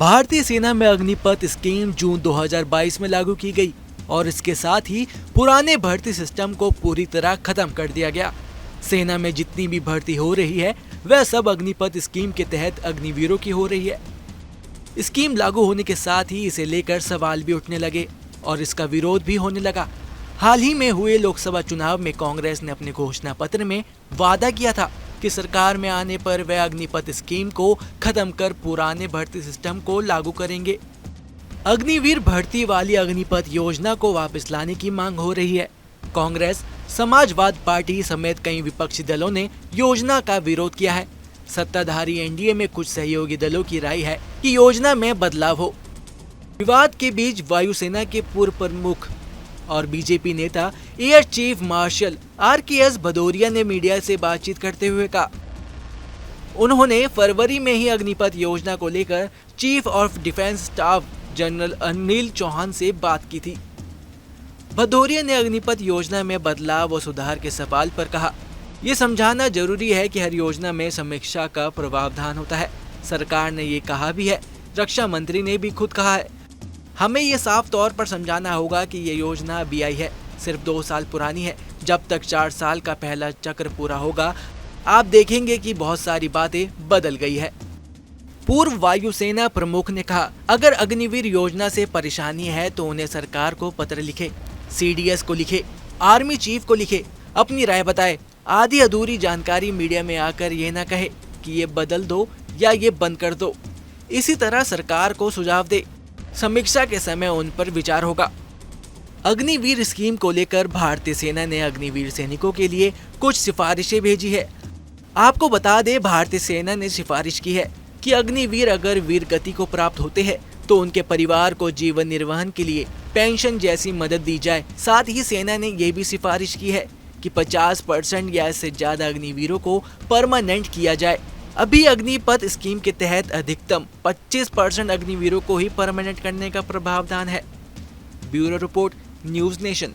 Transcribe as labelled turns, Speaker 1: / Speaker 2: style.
Speaker 1: भारतीय सेना में अग्निपथ स्कीम जून 2022 में लागू की गई और इसके साथ ही पुराने भर्ती सिस्टम को पूरी तरह खत्म कर दिया गया। सेना में जितनी भी भर्ती हो रही है वह सब अग्निपथ स्कीम के तहत अग्निवीरों की हो रही है। स्कीम लागू होने के साथ ही इसे लेकर सवाल भी उठने लगे और इसका विरोध भी होने लगा। हाल ही में हुए लोकसभा चुनाव में कांग्रेस ने अपने घोषणा पत्र में वादा किया था कि सरकार में आने पर वह अग्निपथ स्कीम को खत्म कर पुराने भर्ती सिस्टम को लागू करेंगे। अग्निवीर भर्ती वाली अग्निपथ योजना को वापस लाने की मांग हो रही है। कांग्रेस, समाजवाद पार्टी समेत कई विपक्षी दलों ने योजना का विरोध किया है। सत्ताधारी एनडीए में कुछ सहयोगी दलों की राय है कि योजना में बदलाव हो। विवाद के बीच वायुसेना के पूर्व प्रमुख और बीजेपी नेता एयर चीफ मार्शल आर.के.एस. भदौरिया ने मीडिया से बातचीत करते हुए कहा, उन्होंने फरवरी में ही अग्निपथ योजना को लेकर chief of defence staff general Anil Chauhan से बात की थी। भदौरिया ने अग्निपथ योजना में बदलाव और सुधार के सवाल पर कहा, ये समझाना जरूरी है कि हर योजना में समीक्षा का प्रावधान होता है। सरकार ने ये कहा भी है, रक्षा मंत्री ने भी खुद कहा है। हमें ये साफ तौर पर समझाना होगा कि ये योजना अभी आई है, सिर्फ 2 साल पुरानी है। जब तक 4 साल का पहला चक्र पूरा होगा, आप देखेंगे कि बहुत सारी बातें बदल गई है। पूर्व वायुसेना प्रमुख ने कहा, अगर अग्निवीर योजना से परेशानी है तो उन्हें सरकार को पत्र लिखे, सीडीएस को लिखे, आर्मी चीफ को लिखे, अपनी राय बताए। आधी अधूरी जानकारी मीडिया में आकर ये ना कहे कि ये बदल दो या ये बंद कर दो। इसी तरह सरकार को सुझाव दे, समीक्षा के समय उन पर विचार होगा। अग्निवीर स्कीम को लेकर भारतीय सेना ने अग्निवीर सैनिकों के लिए कुछ सिफारिशें भेजी है। आपको बता दें, भारतीय सेना ने सिफारिश की है कि अग्निवीर अगर वीर गति को प्राप्त होते हैं तो उनके परिवार को जीवन निर्वहन के लिए पेंशन जैसी मदद दी जाए। साथ ही सेना ने यह भी सिफारिश की है कि 50% या इससे ज्यादा अग्निवीरों को परमानेंट किया जाए। अभी अग्निपथ स्कीम के तहत अधिकतम 25% अग्निवीरों को ही परमानेंट करने का प्रावधान है। Bureau report, news nation.